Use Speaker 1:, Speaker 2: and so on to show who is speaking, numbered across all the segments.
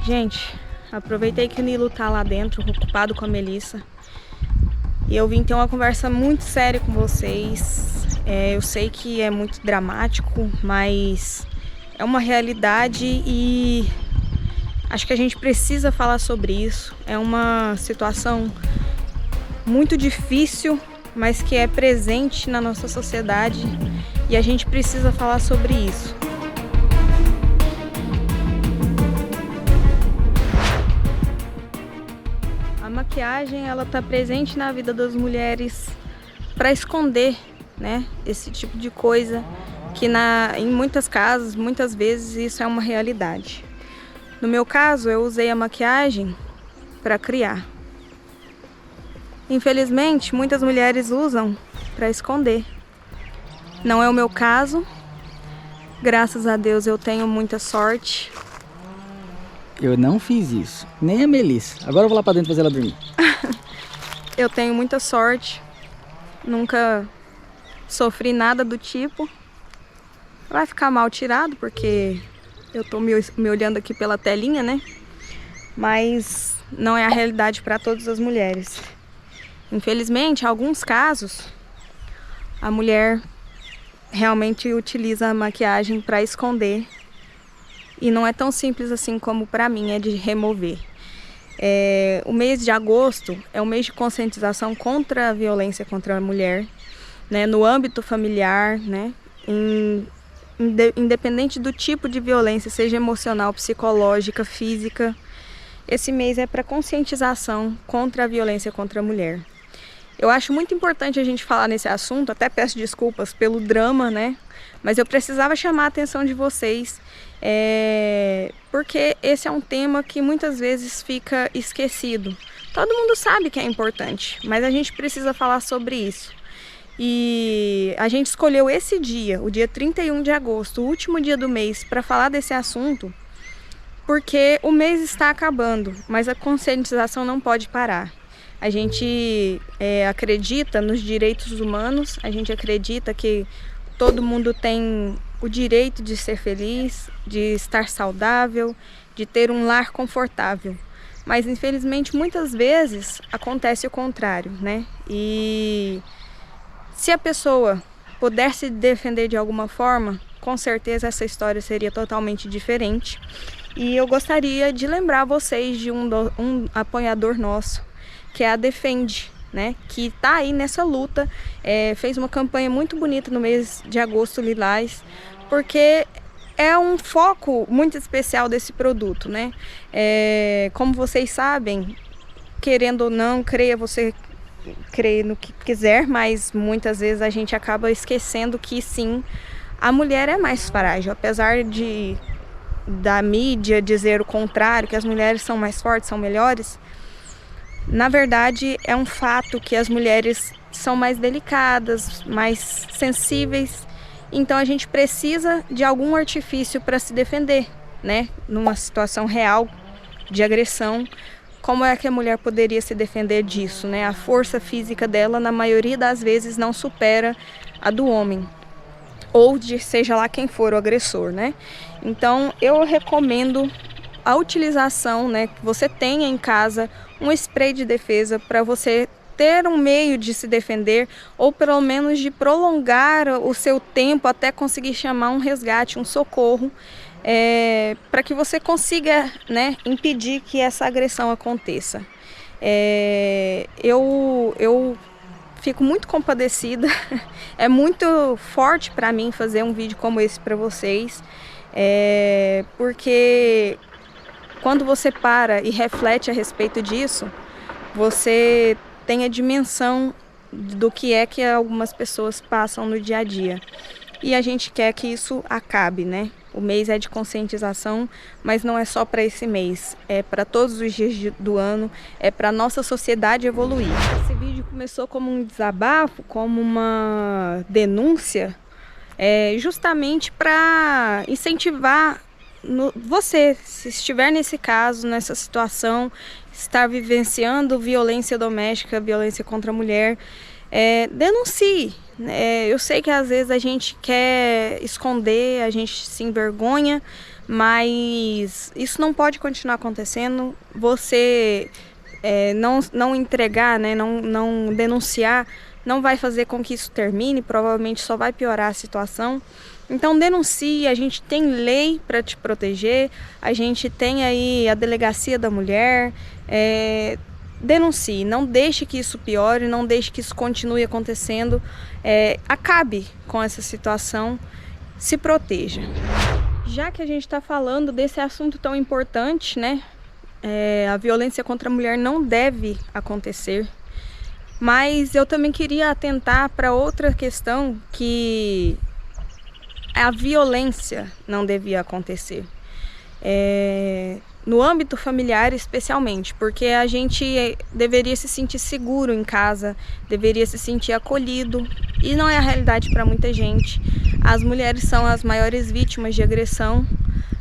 Speaker 1: Gente, aproveitei que o Nilo tá lá dentro, ocupado com a Melissa. E eu vim ter uma conversa muito séria com vocês. Eu sei que é muito dramático, mas é uma realidade e acho que a gente precisa falar sobre isso. É uma situação muito difícil, mas que é presente na nossa sociedade e a gente precisa falar sobre isso. A maquiagem, ela tá presente na vida das mulheres para esconder, né, esse tipo de coisa que em muitas casas, muitas vezes isso é uma realidade. No meu caso, eu usei a maquiagem para criar. Infelizmente, muitas mulheres usam para esconder. Não é o meu caso. Graças a Deus eu tenho muita sorte.
Speaker 2: Eu não fiz isso, nem a Melissa. Agora eu vou lá pra dentro fazer ela dormir.
Speaker 1: Eu tenho muita sorte. Nunca sofri nada do tipo. Vai ficar mal tirado porque eu tô me olhando aqui pela telinha, né? Mas não é a realidade para todas as mulheres. Infelizmente, em alguns casos, a mulher realmente utiliza a maquiagem para esconder. E não é tão simples assim como para mim é de remover. O mês de agosto é um mês de conscientização contra a violência contra a mulher, né, no âmbito familiar, né, independente do tipo de violência, seja emocional, psicológica, física. Esse mês é para conscientização contra a violência contra a mulher. Eu acho muito importante a gente falar nesse assunto, até peço desculpas pelo drama, né? Mas eu precisava chamar a atenção de vocês, porque esse é um tema que muitas vezes fica esquecido. Todo mundo sabe que é importante, mas a gente precisa falar sobre isso. E a gente escolheu esse dia, o dia 31 de agosto, o último dia do mês, para falar desse assunto, porque o mês está acabando, mas a conscientização não pode parar. A gente acredita nos direitos humanos, a gente acredita que todo mundo tem o direito de ser feliz, de estar saudável, de ter um lar confortável. Mas infelizmente muitas vezes acontece o contrário, né? E se a pessoa puder se defender de alguma forma, com certeza essa história seria totalmente diferente. E eu gostaria de lembrar vocês de um apoiador nosso, que é a Defende, né? Que está aí nessa luta, fez uma campanha muito bonita no mês de agosto lilás, porque é um foco muito especial desse produto, né? Como vocês sabem, querendo ou não, você crê no que quiser, mas muitas vezes a gente acaba esquecendo que sim, a mulher é mais frágil, apesar da mídia dizer o contrário, que as mulheres são mais fortes, são melhores. Na verdade, é um fato que as mulheres são mais delicadas, mais sensíveis, então a gente precisa de algum artifício para se defender, né? Numa situação real de agressão, como é que a mulher poderia se defender disso, né? A força física dela, na maioria das vezes, não supera a do homem, ou de seja lá quem for o agressor, né? Então, eu recomendo a utilização, né, que você tenha em casa um spray de defesa para você ter um meio de se defender ou pelo menos de prolongar o seu tempo até conseguir chamar um resgate, um socorro, para que você consiga, né, impedir que essa agressão aconteça. Eu fico muito compadecida, é muito forte para mim fazer um vídeo como esse para vocês, porque quando você para e reflete a respeito disso, você tem a dimensão do que é que algumas pessoas passam no dia a dia. E a gente quer que isso acabe, né? O mês é de conscientização, mas não é só para esse mês, é para todos os dias do ano, é para a nossa sociedade evoluir. Esse vídeo começou como um desabafo, como uma denúncia, justamente para incentivar você, se estiver nesse caso, nessa situação, estar vivenciando violência doméstica, violência contra a mulher, denuncie, Eu sei que às vezes a gente quer esconder, a gente se envergonha, mas isso não pode continuar acontecendo. Você não entregar, né, não denunciar, não vai fazer com que isso termine, provavelmente só vai piorar a situação. Então denuncie, a gente tem lei para te proteger, a gente tem aí a delegacia da mulher. Denuncie, não deixe que isso piore, não deixe que isso continue acontecendo. Acabe com essa situação, se proteja. Já que a gente está falando desse assunto tão importante, né? A violência contra a mulher não deve acontecer. Mas eu também queria atentar para outra questão, que a violência não devia acontecer. No âmbito familiar especialmente, porque a gente deveria se sentir seguro em casa, deveria se sentir acolhido, e não é a realidade para muita gente. As mulheres são as maiores vítimas de agressão,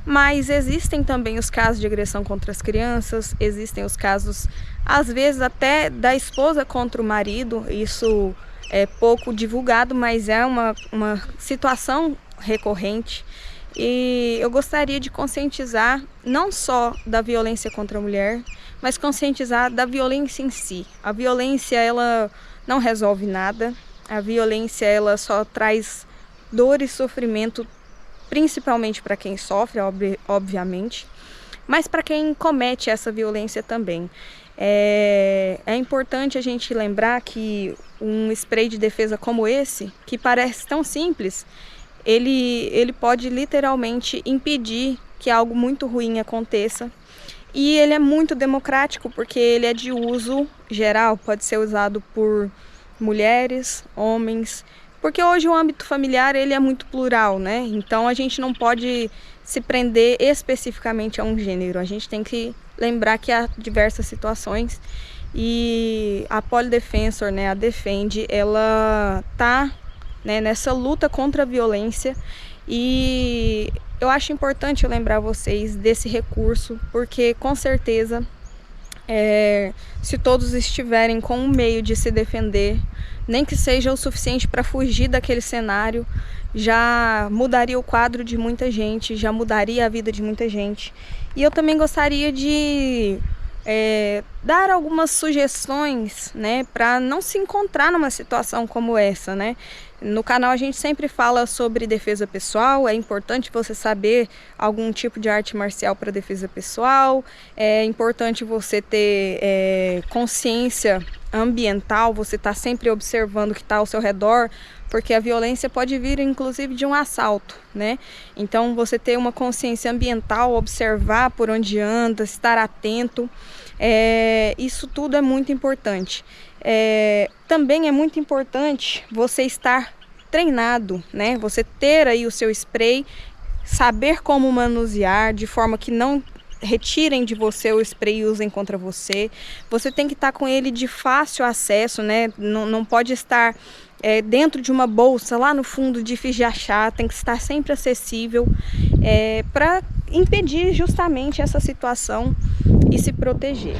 Speaker 1: mas existem também os casos de agressão contra as crianças, existem os casos, às vezes até da esposa contra o marido. Isso é pouco divulgado, mas é uma situação recorrente. E eu gostaria de conscientizar não só da violência contra a mulher, mas conscientizar da violência em si. A violência, ela não resolve nada. A violência, ela só traz dor e sofrimento, principalmente para quem sofre, obviamente, mas para quem comete essa violência também. É importante a gente lembrar que um spray de defesa como esse, que parece tão simples, ele pode literalmente impedir que algo muito ruim aconteça. E ele é muito democrático, porque ele é de uso geral, pode ser usado por mulheres, homens, porque hoje o âmbito familiar ele é muito plural, né? Então a gente não pode se prender especificamente a um gênero, a gente tem que lembrar que há diversas situações, e a Polidefensor, né, a Defende, ela tá, né, nessa luta contra a violência, e eu acho importante eu lembrar vocês desse recurso, porque com certeza se todos estiverem com um meio de se defender, nem que seja o suficiente para fugir daquele cenário, já mudaria o quadro de muita gente, já mudaria a vida de muita gente. E eu também gostaria de dar algumas sugestões, né, para não se encontrar numa situação como essa, né? No canal a gente sempre fala sobre defesa pessoal. É importante você saber algum tipo de arte marcial para defesa pessoal. É importante você ter consciência ambiental, você está sempre observando o que está ao seu redor, porque a violência pode vir inclusive de um assalto, né? Então você ter uma consciência ambiental, observar por onde anda, estar atento, isso tudo é muito importante. Também é muito importante você estar treinado, né? Você ter aí o seu spray, saber como manusear de forma que não retirem de você o spray e usem contra você. Você tem que estar com ele de fácil acesso, né? Não pode estar dentro de uma bolsa lá no fundo, difícil de achar. Tem que estar sempre acessível, para impedir justamente essa situação e se proteger.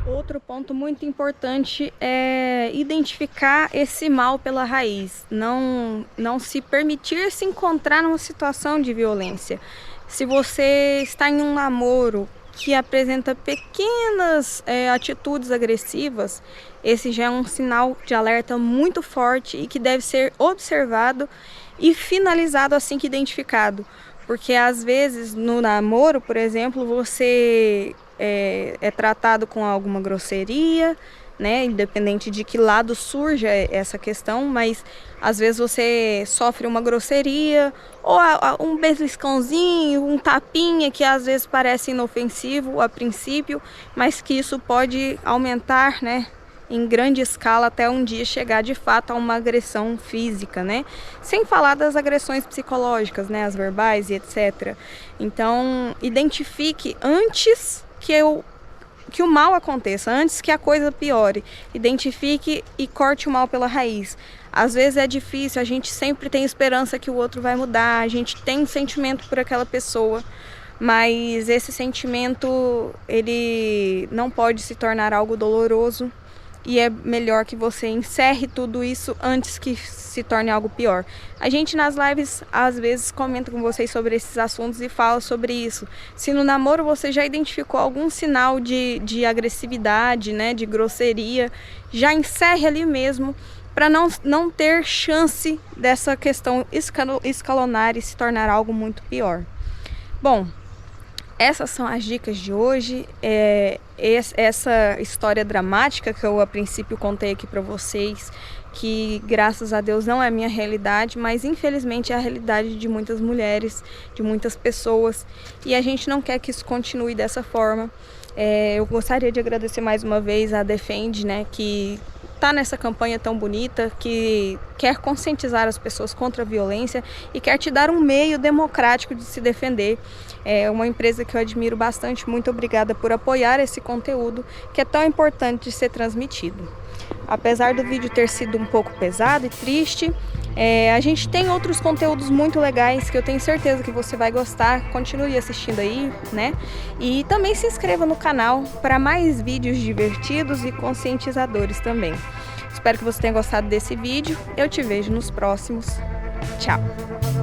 Speaker 1: Outro ponto muito importante é identificar esse mal pela raiz, não se permitir se encontrar numa situação de violência. Se você está em um namoro que apresenta pequenas atitudes agressivas, esse já é um sinal de alerta muito forte e que deve ser observado e finalizado assim que identificado. Porque às vezes no namoro, por exemplo, você é tratado com alguma grosseria, né? Independente de que lado surja essa questão, mas às vezes você sofre uma grosseria ou um beliscãozinho, um tapinha que às vezes parece inofensivo a princípio, mas que isso pode aumentar, né, em grande escala até um dia chegar de fato a uma agressão física, né? Sem falar das agressões psicológicas, né, as verbais e etc. Então, identifique antes que o mal aconteça, antes que a coisa piore. Identifique e corte o mal pela raiz. Às vezes é difícil, a gente sempre tem esperança que o outro vai mudar, a gente tem um sentimento por aquela pessoa, mas esse sentimento, ele não pode se tornar algo doloroso e é melhor que você encerre tudo isso antes que se torne algo pior. A gente nas lives às vezes comenta com vocês sobre esses assuntos e fala sobre isso. Se no namoro você já identificou algum sinal de agressividade, né, de grosseria, já encerre ali mesmo, para não ter chance dessa questão escalonar e se tornar algo muito pior. Bom, essas são as dicas de hoje. Essa história dramática que eu a princípio contei aqui para vocês, que graças a Deus não é a minha realidade, mas infelizmente é a realidade de muitas mulheres, de muitas pessoas, e a gente não quer que isso continue dessa forma. Eu gostaria de agradecer mais uma vez a Defende, né, que está nessa campanha tão bonita, que quer conscientizar as pessoas contra a violência e quer te dar um meio democrático de se defender. É uma empresa que eu admiro bastante. Muito obrigada por apoiar esse conteúdo que é tão importante de ser transmitido. Apesar do vídeo ter sido um pouco pesado e triste, a gente tem outros conteúdos muito legais que eu tenho certeza que você vai gostar. Continue assistindo aí, né? E também se inscreva no canal para mais vídeos divertidos e conscientizadores também. Espero que você tenha gostado desse vídeo. Eu te vejo nos próximos. Tchau!